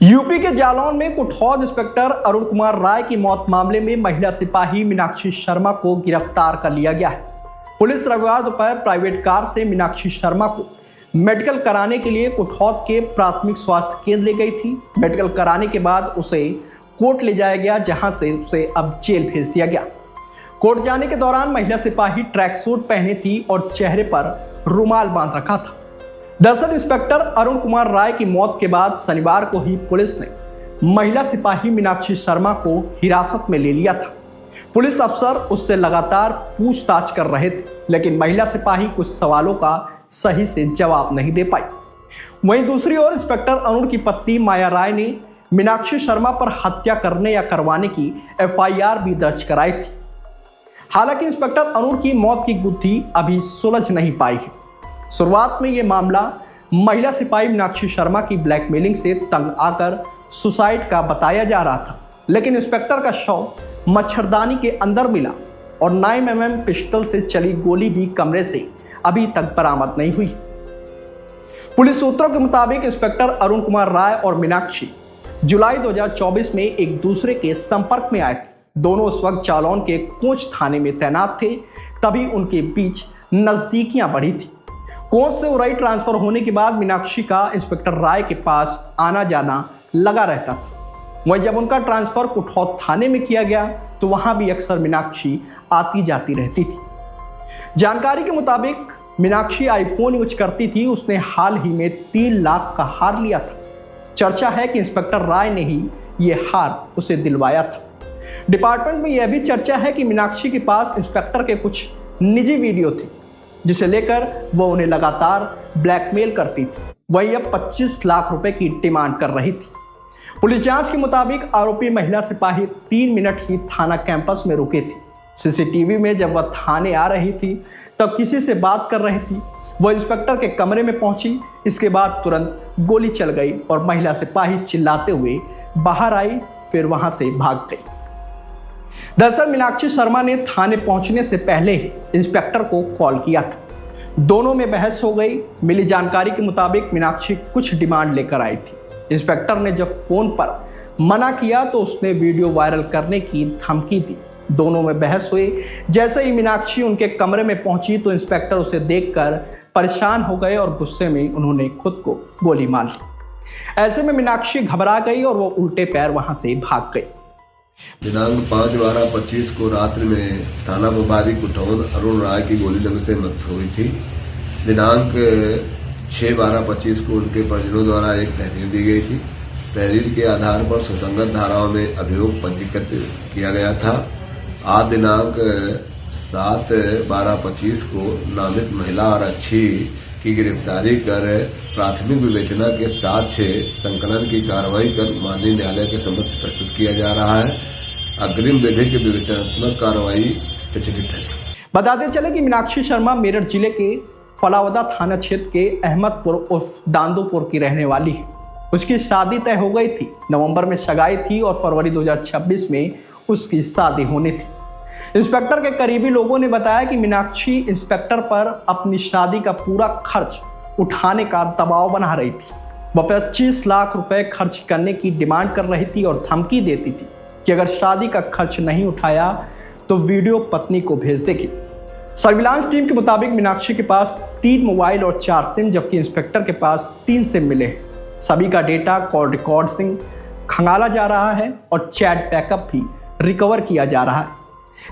UP के जालौन में कुठौद inspector Arun Kumar Rai की मौत मामले में महिला सिपाही मीनाक्षी शर्मा को गिरफ्तार कर लिया गया है। पुलिस रविवार दोपहर प्राइवेट कार से मीनाक्षी शर्मा को मेडिकल कराने के लिए कुठौद के प्राथमिक स्वास्थ्य केंद्र ले गई थी। मेडिकल कराने के बाद उसे कोर्ट ले जाया गया, जहां से उसे अब जेल भेज दिया गया। कोर्ट जाने के दौरान महिला सिपाही ट्रैक सूट पहने थी और चेहरे पर रुमाल बांध रखा था। दरअसल इंस्पेक्टर अरुण कुमार राय की मौत के बाद शनिवार को ही पुलिस ने महिला सिपाही मीनाक्षी शर्मा को हिरासत में ले लिया था। पुलिस अफसर उससे लगातार पूछताछ कर रहे थे, लेकिन महिला सिपाही कुछ सवालों का सही से जवाब नहीं दे पाई। वहीं दूसरी ओर इंस्पेक्टर अरुण की पत्नी माया राय ने मीनाक्षी शर्मा पर हत्या करने या करवाने की एफआईआर भी दर्ज कराई थी। हालांकि इंस्पेक्टर अरुण की मौत की गुत्थी अभी सुलझ नहीं पाई है। शुरुआत में यह मामला महिला सिपाही मीनाक्षी शर्मा की ब्लैकमेलिंग से तंग आकर सुसाइड का बताया जा रहा था, लेकिन इंस्पेक्टर का शव मच्छरदानी के अंदर मिला और 9mm पिस्टल से चली गोली भी कमरे से अभी तक बरामद नहीं हुई। पुलिस सूत्रों के मुताबिक इंस्पेक्टर अरुण कुमार राय और मीनाक्षी जुलाई 2024 में एक दूसरे के संपर्क में आए थे। दोनों उस वक्त जालौन के कोंच थाने में तैनात थे। तभी उनके बीच नजदीकियां बढ़ी थी। कोर्ट से उरई ट्रांसफर होने के बाद मीनाक्षी का इंस्पेक्टर राय के पास आना जाना लगा रहता था। वहीं जब उनका ट्रांसफर कुठौद थाने में किया गया तो वहां भी अक्सर मीनाक्षी आती जाती रहती थी। जानकारी के मुताबिक मीनाक्षी आईफोन यूज करती थी। उसने हाल ही में 3 लाख का हार लिया था। चर्चा है कि इंस्पेक्टर राय ने ही यह हार उसे दिलवाया था। डिपार्टमेंट में यह भी चर्चा है कि मीनाक्षी के पास इंस्पेक्टर के कुछ निजी वीडियो थे, जिसे लेकर वह उन्हें लगातार ब्लैकमेल करती थी। वही अब 25 लाख रुपए की डिमांड कर रही थी। पुलिस जांच के मुताबिक आरोपी महिला सिपाही 3 मिनट ही थाना कैंपस में रुके थे। सीसीटीवी में जब वह थाने आ रही थी तब किसी से बात कर रही थी। वह इंस्पेक्टर के कमरे में पहुंची। इसके बाद तुरंत गोली चल गई और महिला सिपाही चिल्लाते हुए बाहर आई, फिर वहां से भाग गई। दरअसल मीनाक्षी शर्मा ने थाने पहुंचने से पहले ही इंस्पेक्टर को कॉल किया था। दोनों में बहस हो गई। मिली जानकारी के मुताबिक मीनाक्षी कुछ डिमांड लेकर आई थी। इंस्पेक्टर ने जब फोन पर मना किया तो उसने वीडियो वायरल करने की धमकी दी। दोनों में बहस हुई। जैसे ही मीनाक्षी उनके कमरे में पहुंची तो इंस्पेक्टर उसे देखकर परेशान हो गए और गुस्से में उन्होंने खुद को गोली मार ली। ऐसे में मीनाक्षी घबरा गई और वो उल्टे पैर वहां से भाग गई। दिनांक 5/12/25 को रात्रि में थाना मुबारी कुठौद अरुण राय की गोली लगने से मृत्यु हुई थी। दिनांक 6/12/25 को उनके परिजनों द्वारा एक तहरीर दी गई थी। तहरीर के आधार पर सुसंगत धाराओं में अभियोग पंजीकृत किया गया था। आज दिनांक 7/12/25 को नामित महिला और अच्छी की गिरफ्तारी कर प्राथमिक विवेचना के साक्ष्य संकलन की कार्रवाई कर माननीय न्यायालय के समक्ष प्रस्तुत किया जा रहा है। अग्रिम विधिक विवेचनात्मक कार्रवाई प्रचलित है। बताते चले कि मीनाक्षी शर्मा मेरठ जिले के फलावदा थाना क्षेत्र के अहमदपुर उर्फ दांदोपुर की रहने वाली है। उसकी शादी तय हो गई थी। नवंबर में सगाई थी और फरवरी 2026 में उसकी शादी होनी थी। इंस्पेक्टर के करीबी लोगों ने बताया कि मीनाक्षी इंस्पेक्टर पर अपनी शादी का पूरा खर्च उठाने का दबाव बना रही थी। वह 25 लाख रुपए खर्च करने की डिमांड कर रही थी और धमकी देती थी कि अगर शादी का खर्च नहीं उठाया तो वीडियो पत्नी को भेज देगी। सर्विलांस टीम के मुताबिक मीनाक्षी के पास 3 मोबाइल और 4 सिम, जबकि इंस्पेक्टर के पास 3 सिम मिले। सभी का डेटा, कॉल रिकॉर्डिंग खंगाला जा रहा है और चैट बैकअप भी रिकवर किया जा रहा है।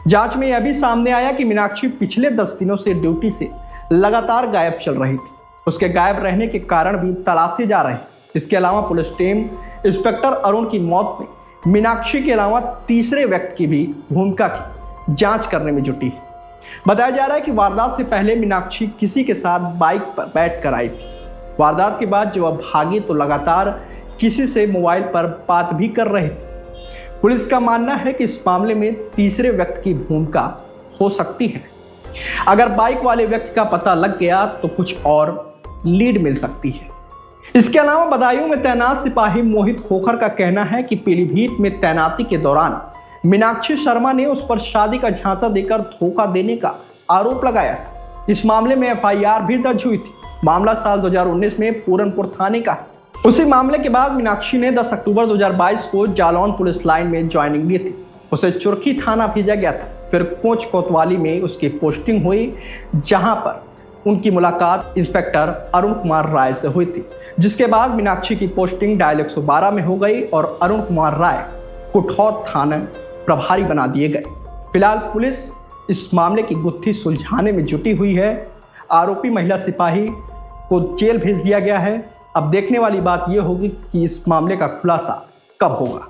जांच में यह भी सामने आया कि मीनाक्षी पिछले 10 दिनों से ड्यूटी से लगातार गायब चल रही थी। उसके गायब रहने के कारण भी तलाशे जा रहे हैं। इसके अलावा पुलिस टीम इंस्पेक्टर अरुण की मौत में मीनाक्षी के अलावा तीसरे व्यक्ति की भी भूमिका की जांच करने में जुटी है। बताया जा रहा है कि वारदात से पहले मीनाक्षी किसी के साथ बाइक पर बैठ कर आई थी। वारदात के बाद जब वह भागी तो लगातार किसी से मोबाइल पर बात भी कर रही थी। पुलिस का मानना है कि इस मामले में तीसरे व्यक्ति की भूमिका हो सकती है। अगर बाइक वाले व्यक्ति का पता लग गया तो कुछ और लीड मिल सकती है। इसके अलावा बदायूं में तैनात सिपाही मोहित खोखर का कहना है कि पीलीभीत में तैनाती के दौरान मीनाक्षी शर्मा ने उस पर शादी का झांसा देकर धोखा देने का आरोप लगाया था। इस मामले में एफआईआर भी दर्ज हुई थी। मामला साल 2019 में पूरनपुर थाने का है। उसी मामले के बाद मीनाक्षी ने 10 अक्टूबर 2022 को जालौन पुलिस लाइन में ज्वाइनिंग ली थी। उसे चुरखी थाना भेजा गया था। फिर कोच कोतवाली में उसकी पोस्टिंग हुई, जहां पर उनकी मुलाकात इंस्पेक्टर अरुण कुमार राय से हुई थी, जिसके बाद मीनाक्षी की पोस्टिंग डायल 112 में हो गई और अरुण कुमार राय कुठौद थाना प्रभारी बना दिए गए। फिलहाल पुलिस इस मामले की गुत्थी सुलझाने में जुटी हुई है। आरोपी महिला सिपाही को जेल भेज दिया गया है। अब देखने वाली बात यह होगी कि इस मामले का खुलासा कब होगा।